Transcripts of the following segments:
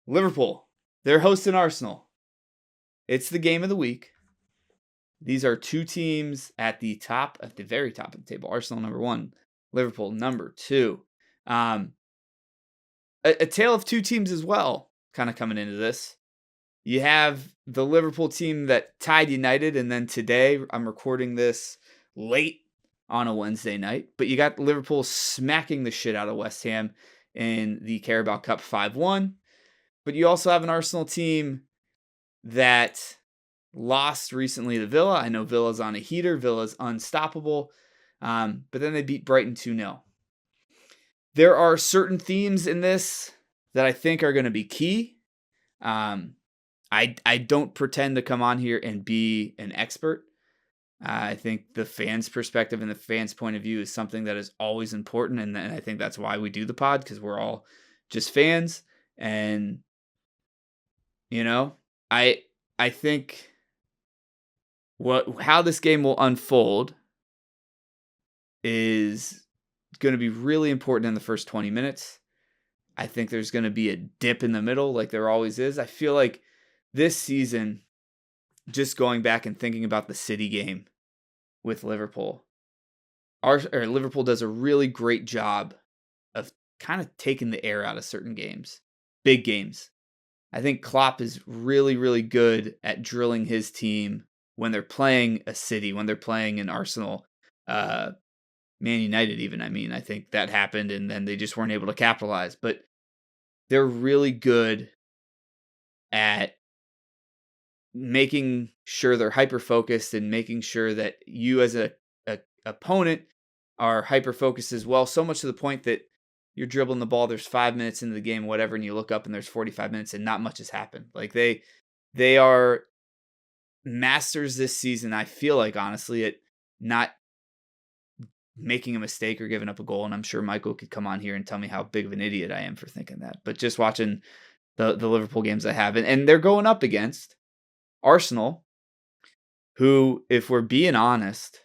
Liverpool, they're hosting Arsenal. It's the game of the week. These are two teams at the very top of the table. Arsenal number 1, Liverpool number 2. A tale of two teams as well, kind of coming into this. You have the Liverpool team that tied United, and then today, I'm recording this late on a Wednesday night, but you got Liverpool smacking the shit out of West Ham in the Carabao Cup 5-1. But you also have an Arsenal team that lost recently to Villa. I know Villa's on a heater. Villa's unstoppable. But then they beat Brighton 2-0. There are certain themes in this that I think are going to be key. I don't pretend to come on here and be an expert. I think the fans' perspective and the fans' point of view is something that is always important. And I think that's why we do the pod, because we're all just fans. And, I think how this game will unfold is going to be really important in the first 20 minutes. I think there's going to be a dip in the middle like there always is. I feel like this season, just going back and thinking about the City game with Liverpool, Liverpool does a really great job of kind of taking the air out of certain games, big games. I think Klopp is really, really good at drilling his team when they're playing a City, when they're playing an Arsenal, Man United even. I think that happened and then they just weren't able to capitalize. But they're really good at making sure they're hyper-focused and making sure that you as a opponent are hyper-focused as well. So much to the point that you're dribbling the ball, there's 5 minutes into the game, whatever, and you look up and there's 45 minutes and not much has happened. Like they are masters this season, I feel like, honestly, at not making a mistake or giving up a goal. And I'm sure Michael could come on here and tell me how big of an idiot I am for thinking that. But just watching the Liverpool games I have, and they're going up against Arsenal, who, if we're being honest,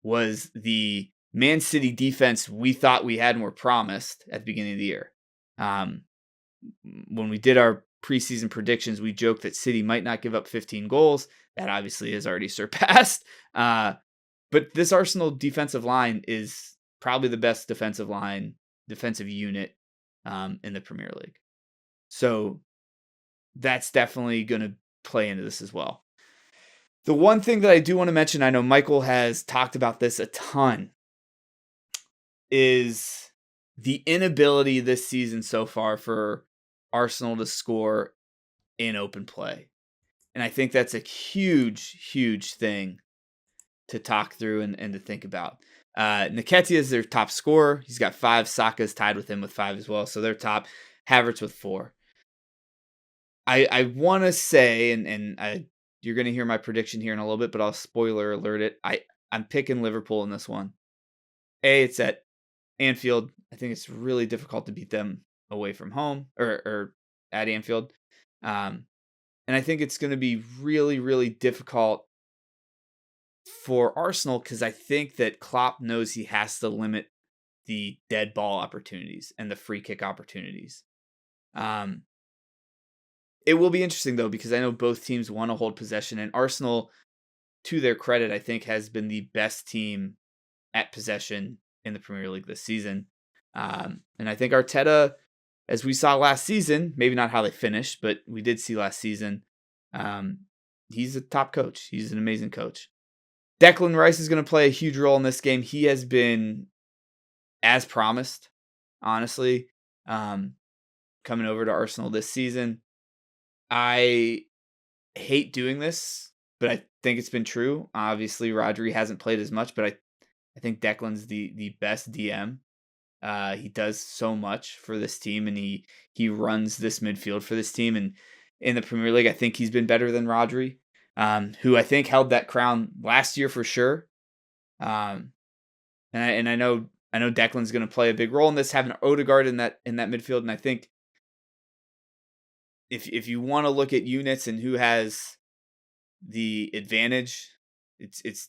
was the Man City defense we thought we had and were promised at the beginning of the year. When we did our preseason predictions, we joked that City might not give up 15 goals. That obviously is already surpassed. But this Arsenal defensive line is probably the best defensive unit in the Premier League. So that's definitely going to play into this as well. The one thing that I do want to mention, I know Michael has talked about this a ton, is the inability this season so far for Arsenal to score in open play. And I think that's a huge, huge thing to talk through and to think about. Nketiah is their top scorer. He's got 5. Saka's tied with him with 5 as well. So they're top. Havertz with 4. I want to say, and you're going to hear my prediction here in a little bit, but I'll spoiler alert it. I'm picking Liverpool in this one. It's at Anfield. I think it's really difficult to beat them away from home or at Anfield. And I think it's going to be really, really difficult for Arsenal because I think that Klopp knows he has to limit the dead ball opportunities and the free kick opportunities. It will be interesting, though, because I know both teams want to hold possession, and Arsenal, to their credit, I think has been the best team at possession in the Premier League this season. And I think Arteta, as we saw last season, maybe not how they finished, but we did see last season, he's a top coach. He's an amazing coach. Declan Rice is going to play a huge role in this game. He has been, as promised, honestly, coming over to Arsenal this season. I hate doing this, but I think it's been true. Obviously, Rodri hasn't played as much, but I think Declan's the best DM. He does so much for this team, and he runs this midfield for this team. And in the Premier League, I think he's been better than Rodri, who I think held that crown last year for sure. And I know Declan's going to play a big role in this, having Odegaard in that midfield, and I think if you want to look at units and who has the advantage, it's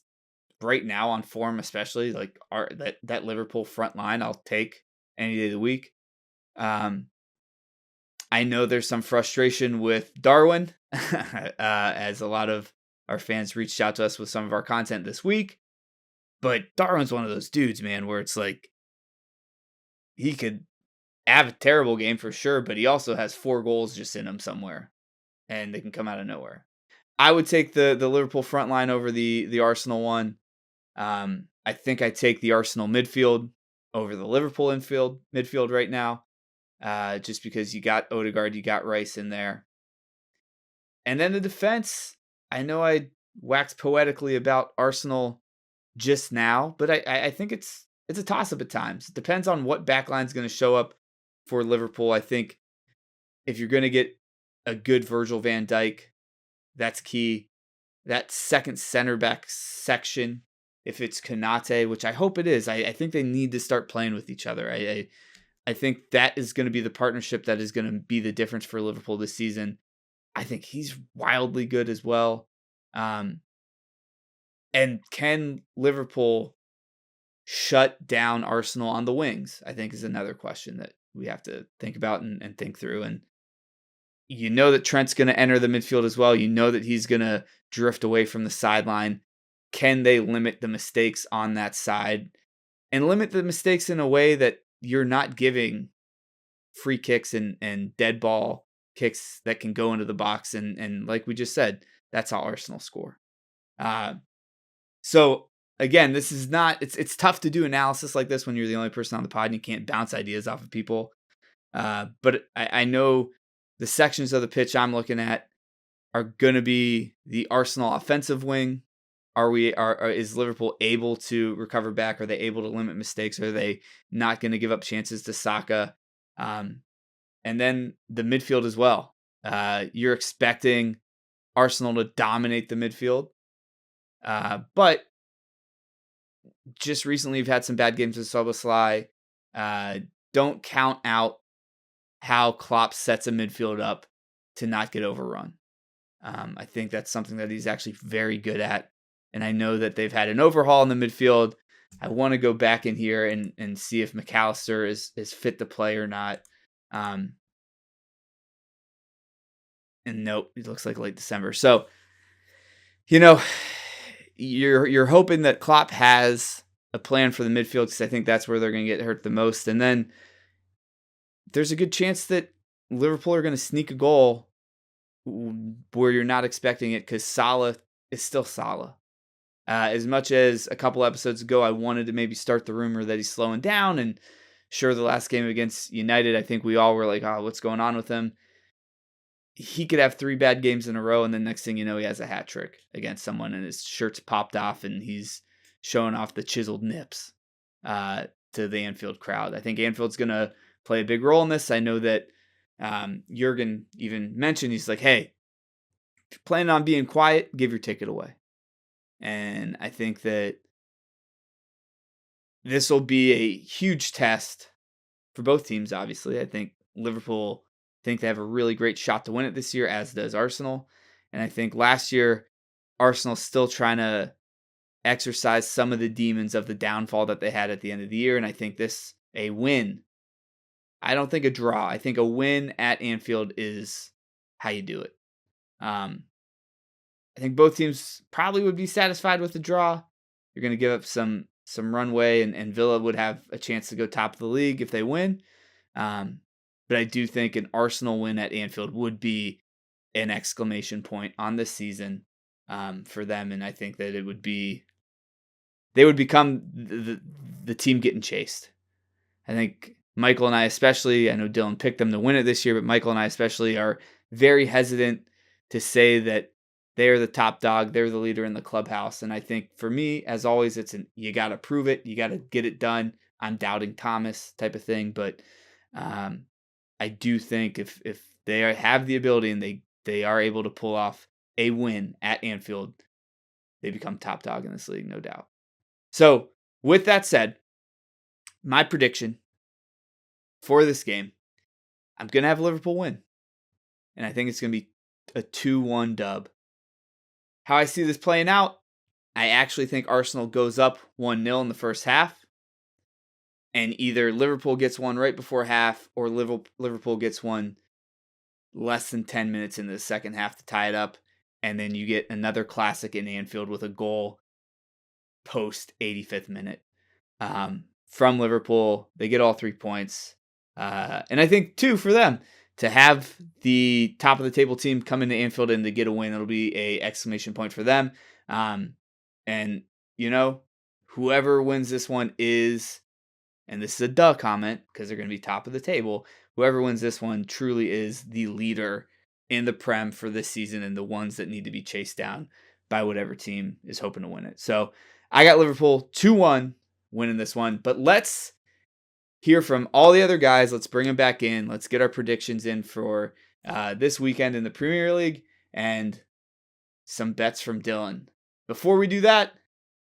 right now on form, especially like that Liverpool front line. I'll take any day of the week. I know there's some frustration with Darwin, as a lot of our fans reached out to us with some of our content this week. But Darwin's one of those dudes, man, where it's like he could have a terrible game for sure, but he also has 4 goals just in him somewhere, and they can come out of nowhere. I would take the Liverpool front line over the Arsenal one. I think I take the Arsenal midfield over the Liverpool midfield right now, just because you got Odegaard, you got Rice in there. And then the defense, I know I waxed poetically about Arsenal just now, but I think it's a toss-up at times. It depends on what backline's going to show up for Liverpool. I think if you're going to get a good Virgil van Dijk, that's key. That second center back section, if it's Konate, which I hope it is, I think they need to start playing with each other. I think that is going to be the partnership that is going to be the difference for Liverpool this season. I think he's wildly good as well. And can Liverpool shut down Arsenal on the wings? I think is another question that we have to think about and think through. And you know that Trent's going to enter the midfield as well. You know that he's going to drift away from the sideline. Can they limit the mistakes on that side and limit the mistakes in a way that you're not giving free kicks and dead ball kicks that can go into the box? And like we just said, that's how Arsenal score. So again, this is not, it's tough to do analysis like this when you're the only person on the pod and you can't bounce ideas off of people. But I know the sections of the pitch I'm looking at are going to be the Arsenal offensive wing. Is Liverpool able to recover back? Are they able to limit mistakes? Are they not going to give up chances to Saka? And then the midfield as well. You're expecting Arsenal to dominate the midfield. But just recently you've had some bad games with Szoboszlai. Don't count out how Klopp sets a midfield up to not get overrun. I think that's something that he's actually very good at. And I know that they've had an overhaul in the midfield. I want to go back in here and see if McAllister is fit to play or not. And nope, it looks like late December. So, you're hoping that Klopp has a plan for the midfield because I think that's where they're going to get hurt the most. And then there's a good chance that Liverpool are going to sneak a goal where you're not expecting it because Salah is still Salah. As much as a couple episodes ago, I wanted to maybe start the rumor that he's slowing down. And sure, the last game against United, I think we all were like, oh, what's going on with him? He could have 3 bad games in a row, and then next thing you know, he has a hat trick against someone, and his shirt's popped off, and he's showing off the chiseled nips to the Anfield crowd. I think Anfield's going to play a big role in this. I know that Jurgen even mentioned, he's like, hey, if you're planning on being quiet, give your ticket away. And I think that this will be a huge test for both teams, obviously. I think Liverpool think they have a really great shot to win it this year, as does Arsenal. And I think last year, Arsenal's still trying to exercise some of the demons of the downfall that they had at the end of the year. And I think this, a win, I don't think a draw. I think a win at Anfield is how you do it. I think both teams probably would be satisfied with the draw. You're going to give up some runway, and Villa would have a chance to go top of the league if they win. But I do think an Arsenal win at Anfield would be an exclamation point on this season for them, and I think that they would become the team getting chased. I think Michael and I especially, I know Dylan picked them to win it this year, but Michael and I especially are very hesitant to say that they're the top dog, they're the leader in the clubhouse. And I think for me, as always, you got to prove it, you got to get it done. I'm doubting Thomas type of thing, but I do think if they have the ability and they are able to pull off a win at Anfield, they become top dog in this league, no doubt. So with that said, my prediction for this game, I'm going to have Liverpool win. And I think it's going to be a 2-1 dub. How I see this playing out, I actually think Arsenal goes up 1-0 in the first half. And either Liverpool gets one right before half or Liverpool gets one less than 10 minutes in the second half to tie it up. And then you get another classic in Anfield with a goal post 85th minute from Liverpool. They get all 3 points. And I think, too, for them, to have the top of the table team come into Anfield and to get a win, it'll be a exclamation point for them. And, whoever wins this one is, and this is a duh comment because they're going to be top of the table, whoever wins this one truly is the leader in the Prem for this season and the ones that need to be chased down by whatever team is hoping to win it. So I got Liverpool 2-1 winning this one. But let's hear from all the other guys. Let's bring them back in. Let's get our predictions in for this weekend in the Premier League and some bets from Dylan. Before we do that,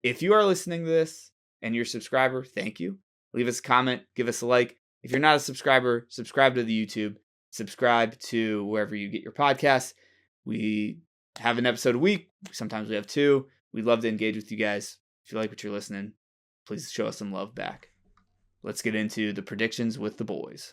if you are listening to this and you're a subscriber, thank you. Leave us a comment, give us a like. If you're not a subscriber, subscribe to the YouTube, subscribe to wherever you get your podcasts. We have an episode a week. Sometimes we have 2. We'd love to engage with you guys. If you like what you're listening, please show us some love back. Let's get into the predictions with the boys.